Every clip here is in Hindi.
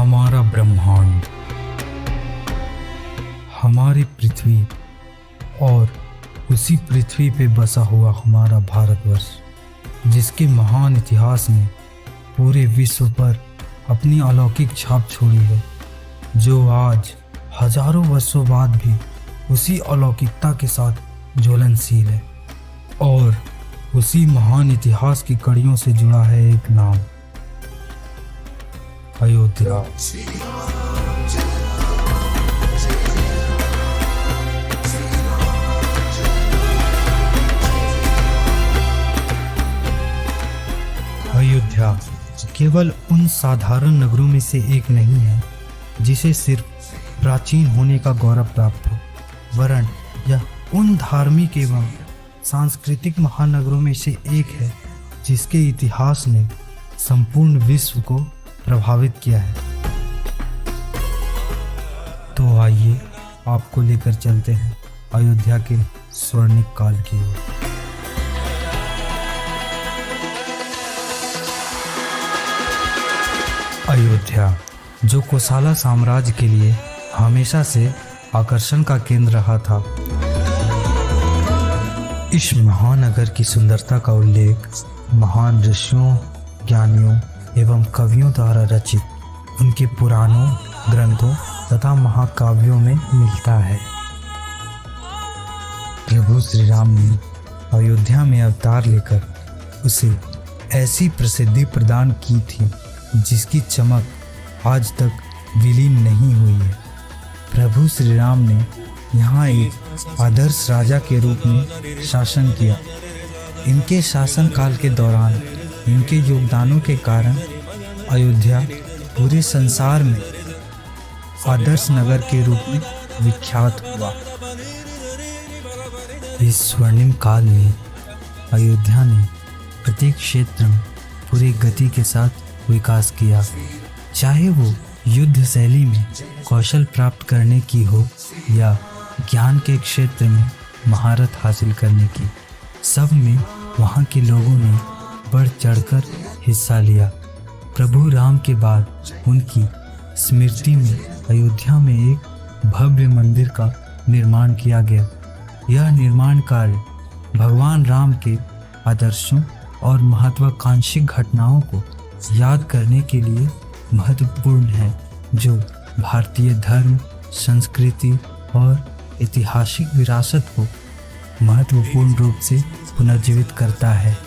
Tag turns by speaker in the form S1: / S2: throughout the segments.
S1: हमारा ब्रह्मांड, हमारी पृथ्वी और उसी पृथ्वी पे बसा हुआ हमारा भारतवर्ष, जिसके महान इतिहास ने पूरे विश्व पर अपनी अलौकिक छाप छोड़ी है, जो आज हजारों वर्षों बाद भी उसी अलौकिकता के साथ ज्वलनशील है। और उसी महान इतिहास की कड़ियों से जुड़ा है एक नाम, अयोध्या। अयोध्या केवल उन साधारण नगरों में से एक नहीं है जिसे सिर्फ प्राचीन होने का गौरव प्राप्त हो, वरन यह उन धार्मिक एवं सांस्कृतिक महानगरों में से एक है जिसके इतिहास ने संपूर्ण विश्व को प्रभावित किया है। तो आइए आपको लेकर चलते हैं अयोध्या के स्वर्णिम काल की ओर। अयोध्या, जो कोसला साम्राज्य के लिए हमेशा से आकर्षण का केंद्र रहा था, इस महानगर की सुंदरता का उल्लेख महान ऋषियों, ज्ञानियों एवं कवियों द्वारा रचित उनके पुराणों, ग्रंथों तथा महाकाव्यों में मिलता है। प्रभु श्री राम ने अयोध्या में अवतार लेकर उसे ऐसी प्रसिद्धि प्रदान की थी जिसकी चमक आज तक विलीन नहीं हुई है। प्रभु श्री राम ने यहाँ एक आदर्श राजा के रूप में शासन किया। इनके शासनकाल के दौरान इनके योगदानों के कारण अयोध्या पूरे संसार में आदर्श नगर के रूप में विख्यात हुआ। इस स्वर्णिम काल में अयोध्या ने प्रत्येक क्षेत्र में पूरी गति के साथ विकास किया, चाहे वो युद्ध शैली में कौशल प्राप्त करने की हो या ज्ञान के क्षेत्र में महारत हासिल करने की। सब में वहाँ के लोगों ने बढ़ चढ़कर हिस्सा लिया। प्रभु राम के बाद उनकी स्मृति में अयोध्या में एक भव्य मंदिर का निर्माण किया गया। यह निर्माण कार्य भगवान राम के आदर्शों और महत्वाकांक्षी घटनाओं को याद करने के लिए महत्वपूर्ण है, जो भारतीय धर्म, संस्कृति और ऐतिहासिक विरासत को महत्वपूर्ण रूप से पुनर्जीवित करता है।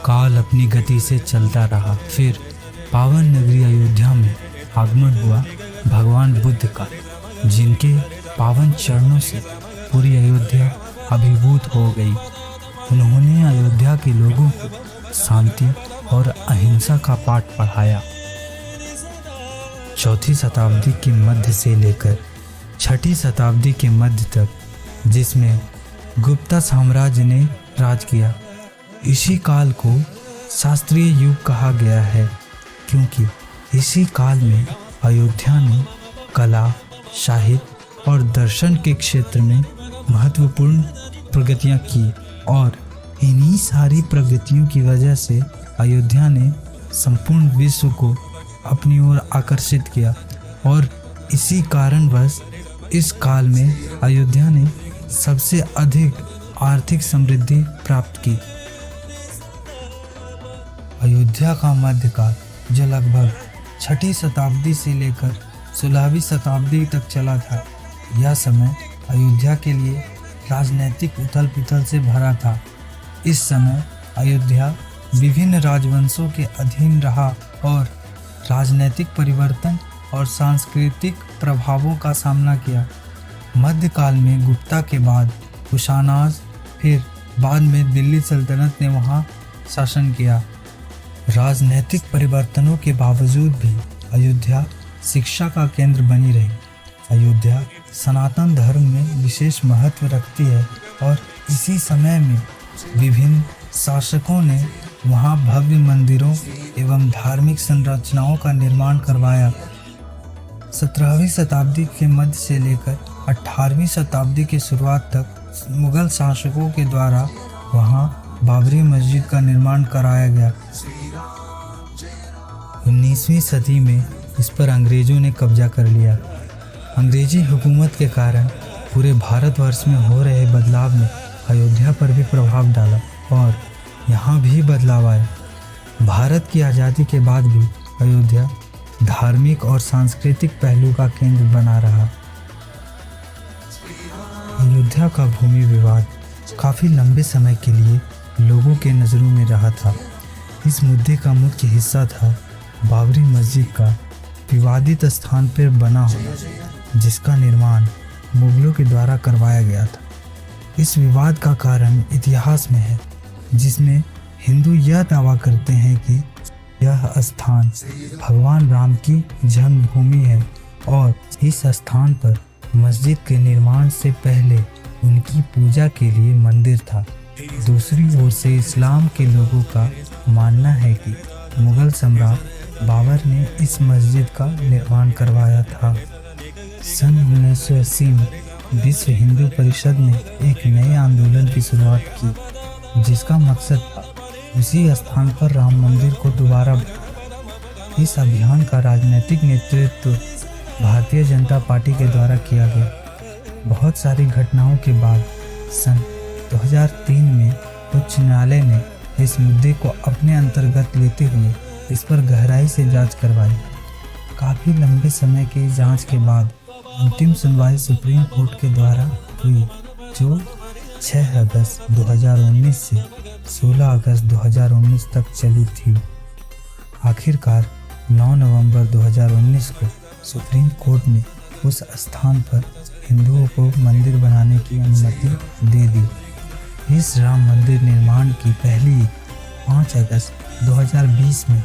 S1: काल अपनी गति से चलता रहा, फिर पावन नगरी अयोध्या में आगमन हुआ भगवान बुद्ध का, जिनके पावन चरणों से पूरी अयोध्या अभिभूत हो गई। उन्होंने अयोध्या के लोगों को शांति और अहिंसा का पाठ पढ़ाया। चौथी शताब्दी के मध्य से लेकर छठी शताब्दी के मध्य तक, जिसमें गुप्ता साम्राज्य ने राज किया, इसी काल को शास्त्रीय युग कहा गया है, क्योंकि इसी काल में अयोध्या ने कला, साहित्य और दर्शन के क्षेत्र में महत्वपूर्ण प्रगतियां की। और इन्हीं सारी प्रगतियों की वजह से अयोध्या ने संपूर्ण विश्व को अपनी ओर आकर्षित किया, और इसी कारणवश इस काल में अयोध्या ने सबसे अधिक आर्थिक समृद्धि प्राप्त की। अयोध्या का मध्यकाल, जो लगभग छठी शताब्दी से लेकर 16वीं शताब्दी तक चला था, यह समय अयोध्या के लिए राजनैतिक उथल पुथल से भरा था। इस समय अयोध्या विभिन्न राजवंशों के अधीन रहा और राजनैतिक परिवर्तन और सांस्कृतिक प्रभावों का सामना किया। मध्यकाल में गुप्ता के बाद कुशानाज, फिर बाद में दिल्ली सल्तनत ने वहां शासन किया। राजनैतिक परिवर्तनों के बावजूद भी अयोध्या शिक्षा का केंद्र बनी रही। अयोध्या सनातन धर्म में विशेष महत्व रखती है, और इसी समय में विभिन्न शासकों ने वहां भव्य मंदिरों एवं धार्मिक संरचनाओं का निर्माण करवाया। 17वीं शताब्दी के मध्य से लेकर 18वीं शताब्दी की शुरुआत तक मुगल शासकों के द्वारा वहां बाबरी मस्जिद का निर्माण कराया गया। 19वीं सदी में इस पर अंग्रेज़ों ने कब्जा कर लिया। अंग्रेजी हुकूमत के कारण पूरे भारतवर्ष में हो रहे बदलाव ने अयोध्या पर भी प्रभाव डाला और यहाँ भी बदलाव आए। भारत की आज़ादी के बाद भी अयोध्या धार्मिक और सांस्कृतिक पहलू का केंद्र बना रहा। अयोध्या का भूमि विवाद काफ़ी लंबे समय के लिए लोगों के नज़रों में रहा था। इस मुद्दे का मुख्य हिस्सा था बाबरी मस्जिद का विवादित स्थान पर बना होना, जिसका निर्माण मुगलों के द्वारा करवाया गया था। इस विवाद का कारण इतिहास में है, जिसमें हिंदू यह दावा करते हैं कि यह स्थान भगवान राम की जन्मभूमि है और इस स्थान पर मस्जिद के निर्माण से पहले उनकी पूजा के लिए मंदिर था। दूसरी ओर से इस्लाम के लोगों का मानना है कि मुगल सम्राट बाबर ने इस मस्जिद का निर्माण करवाया था। सन 1980 में विश्व हिंदू परिषद ने एक नए आंदोलन की शुरुआत की, जिसका मकसद था उसी स्थान पर राम मंदिर को दोबारा बनाना। इस अभियान का राजनीतिक नेतृत्व भारतीय जनता पार्टी के द्वारा किया गया। बहुत सारी घटनाओं के बाद सन 2003 में उच्च न्यायालय ने इस मुद्दे को अपने अंतर्गत लेते हुए इस पर गहराई से जांच करवाई। काफ़ी लंबे समय की जांच के बाद अंतिम सुनवाई सुप्रीम कोर्ट के द्वारा हुई, जो 6 अगस्त 2019 से 16 अगस्त 2019 तक चली थी। आखिरकार 9 नवंबर 2019 को सुप्रीम कोर्ट ने उस स्थान पर हिंदुओं को मंदिर बनाने की अनुमति दे दी। इस राम मंदिर निर्माण की पहली 5 अगस्त 2020 में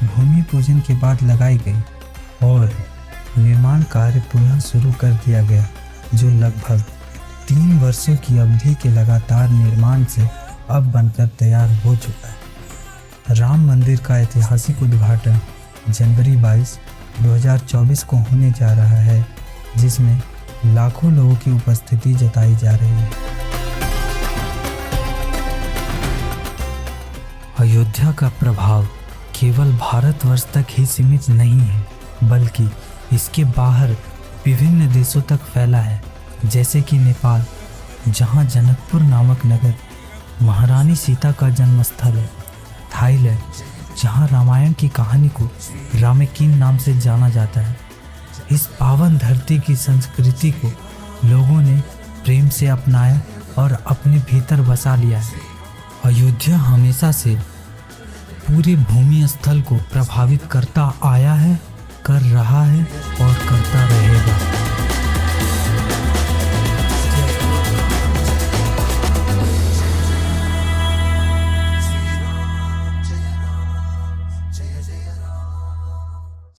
S1: भूमि पूजन के बाद लगाई गई और निर्माण कार्य पुनः शुरू कर दिया गया, जो लगभग 3 वर्षों की अवधि के लगातार निर्माण से अब बनकर तैयार हो चुका है। राम मंदिर का ऐतिहासिक उद्घाटन जनवरी 22, 2024 को होने जा रहा है, जिसमें लाखों लोगों की उपस्थिति जताई जा रही है। अयोध्या का प्रभाव केवल भारतवर्ष तक ही सीमित नहीं है, बल्कि इसके बाहर विभिन्न देशों तक फैला है, जैसे कि नेपाल, जहां जनकपुर नामक नगर महारानी सीता का जन्मस्थल है। थाईलैंड, जहां रामायण की कहानी को रामेकिन नाम से जाना जाता है। इस पावन धरती की संस्कृति को लोगों ने प्रेम से अपनाया और अपने भीतर बसा लिया है। अयोध्या हमेशा से पूरे भूमि स्थल को प्रभावित करता आया है, कर रहा है और करता रहेगा।